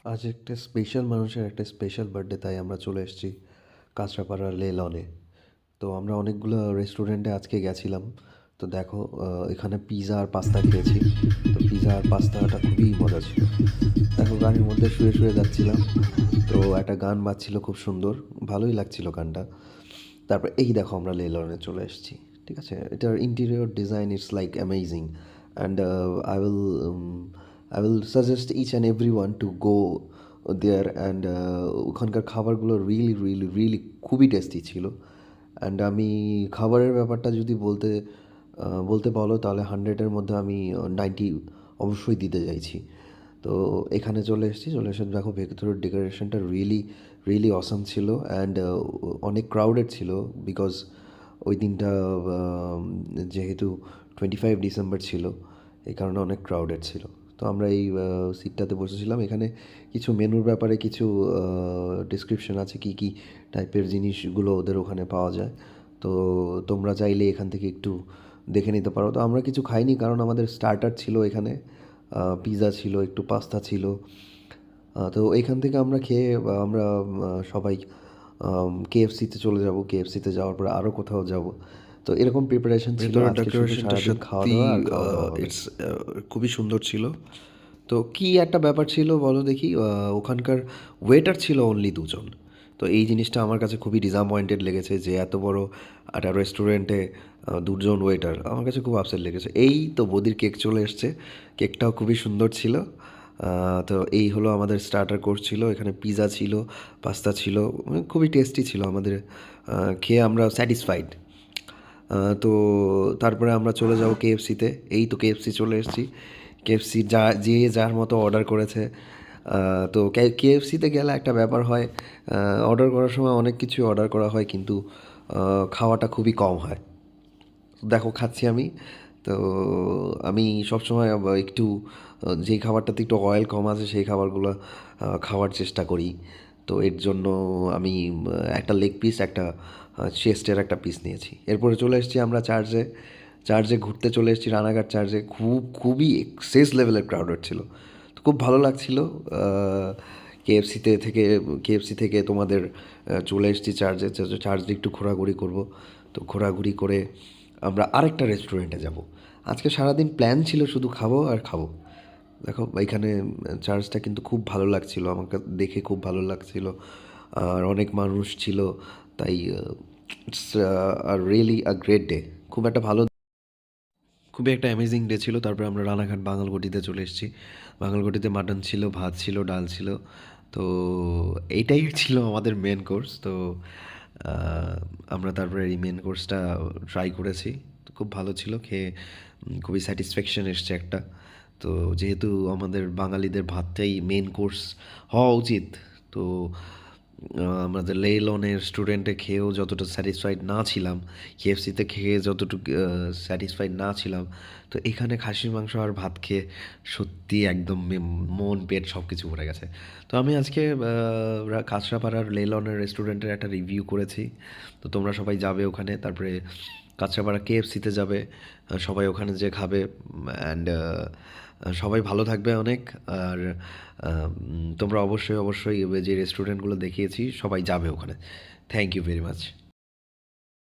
আজ একটা স্পেশাল মানুষের একটা স্পেশাল বার্থডে, তাই আমরা চলে এসেছি কাঁচরাপাড়ার লে লনে। তো আমরা অনেকগুলো রেস্টুরেন্টে আজকে গেছিলাম। তো দেখো, এখানে পিৎজা আর পাস্তা খেয়েছি। তো পিৎজা আর পাস্তাটা খুবই মজা ছিল। দেখো, গাড়ির মধ্যে শুয়ে শুয়ে যাচ্ছিলাম, তো একটা গান বাজছিল খুব সুন্দর, ভালোই লাগছিল গানটা। তারপর এই দেখো, আমরা লে লনে চলে এসেছি। ঠিক আছে, এটার interior design it's like amazing, and I will suggest each and every one to go there. And ওখানকার খাবারগুলো রিয়েলি রিয়েলি রিয়েলি খুবই টেস্টি ছিল। অ্যান্ড আমি খাবারের ব্যাপারটা যদি বলতে বলো, তাহলে 100-এর মধ্যে আমি 90 অবশ্যই দিতে চাইছি। তো এখানে চলে এসে দেখো, ভেতরের ডেকোরেশনটা রিয়েলি রিয়েলি অসাম ছিল। অ্যান্ড অনেক ক্রাউডেড ছিল, বিকজ ওই দিনটা যেহেতু 25 ডিসেম্বর ছিল, এই কারণে অনেক ক্রাউডেড ছিল। তো আমরা এই সিটটাতে বসেছিলাম। এখানে কিছু মেনুর ব্যাপারে কিছু ডিসক্রিপশন আছে, কী কী টাইপের জিনিসগুলো ওদের ওখানে পাওয়া যায়। তো তোমরা চাইলে এখান থেকে একটু দেখে নিতে পারো। তো আমরা কিছু খাইনি, কারণ আমাদের স্টার্টার ছিল এখানে, পিৎজা ছিল, একটু পাস্তা ছিল। তো এখান থেকে আমরা খেয়ে আমরা সবাই কেএফসিতে চলে যাব। কেএফসিতে যাওয়ার পরে আরও কোথাও যাব। তো এরকম প্রিপারেশন ছিল। ভেতরের আজকে শুধু ডেকোরেশনটা সারাদিন খাওয়া সত্যি দাওয়া আর খাওয়া দাওয়া হবে। ইটস খুবই সুন্দর ছিল। তো কি একটা ব্যাপার ছিল বলো দেখি, ওখানকার ওয়েটার ছিল অনলি দুজন। তো এই জিনিসটা আমার কাছে খুবই ডিসঅ্যাপয়েন্টেড লেগেছে, যে এত বড় একটা রেস্টুরেন্টে দুজন ওয়েটার, আমার কাছে খুব আপসেট লেগেছে। এই তো বদির কেক চলে এসছে, কেকটাও খুবই সুন্দর ছিল। তো এই হলো আমাদের স্টার্টার কোর্স ছিল। এখানে পিৎজা ছিল, পাস্তা ছিল, খুবই টেস্টি ছিল আমাদের। খেয়ে আমরা স্যাটিসফাইড। তো তারপরে আমরা চলে যাব কেএফসিতে। এই তো কেএফসি চলে এসেছি। কেএফসি যে যার মতো অর্ডার করেছে। তো কেএফসিতে গেলে একটা ব্যাপার হয়, অর্ডার করার সময় অনেক কিছু অর্ডার করা হয়, কিন্তু খাওয়াটা খুবই কম হয়। দেখো, খাচ্ছি আমি। তো আমি সবসময় একটু যেই খাবারটাতে একটু অয়েল কম আছে সেই খাবারগুলো খাওয়ার চেষ্টা করি। তো এর জন্য আমি একটা লেগ পিস, একটা চেস্টের একটা পিস নিয়েছি। এরপরে চলে এসেছি আমরা চার্চে। চার্চে ঘুরতে চলে এসেছি, রানাঘাট চার্চে। খুবই এক্সেস লেভেলের ক্রাউডেড ছিল। তো খুব ভালো লাগছিল। কেএফসি থেকে তোমাদের চলে এসেছি চার্চে। চার্চে একটু ঘোরাঘুরি করব। তো ঘোরাঘুরি করে আমরা আরেকটা রেস্টুরেন্টে যাব। আজকে সারাদিন প্ল্যান ছিল শুধু খাবো আর খাবো। দেখো, এখানে চার্চটা কিন্তু খুব ভালো লাগছিল, আমাকে দেখে খুব ভালো লাগছিল। আর অনেক মানুষ ছিল, তাই it's really a great day. খুব একটা ভালো, খুবই একটা অ্যামেজিং ডে ছিল। তারপরে আমরা রানাঘাট বাঙালঘটিতে চলে এসেছি। বাঙালঘটিতে মাটন ছিল, ভাত ছিল, ডাল ছিল। তো এইটাই ছিল আমাদের মেন কোর্স। তো আহ, আমরা তারপরে এই মেন কোর্সটা ট্রাই করেছি। তো খুব ভালো ছিল খেয়ে, খুবই স্যাটিসফ্যাকশন এসছে একটা। তো যেহেতু আমাদের বাঙালিদের ভাতটাই মেন কোর্স হওয়া উচিত, তো আমাদের লেইলনের স্টুডেন্টে খেয়েও যতটা স্যাটিসফাইড না ছিলাম, কেএফসিতে খেয়ে যতটুকু স্যাটিসফাইড না ছিলাম, তো এখানে খাসির মাংস আর ভাত খেয়ে সত্যি একদম মন পেট সব কিছু ভরে গেছে। তো আমি আজকে কাঁচরাপাড়ার লেইলনের রেস্টুরেন্টের একটা রিভিউ করেছি। তো তোমরা সবাই যাবে ওখানে, তারপরে কাঁচরাপাড়া কেএফসিতে যাবে, সবাই ওখানে যেয়ে খাবে। অ্যান্ড সবাই ভালো থাকবে অনেক। আর তোমরা অবশ্যই অবশ্যই যে রেস্টুরেন্টগুলো দেখিয়েছি সবাই যাবে ওখানে। Thank you very much.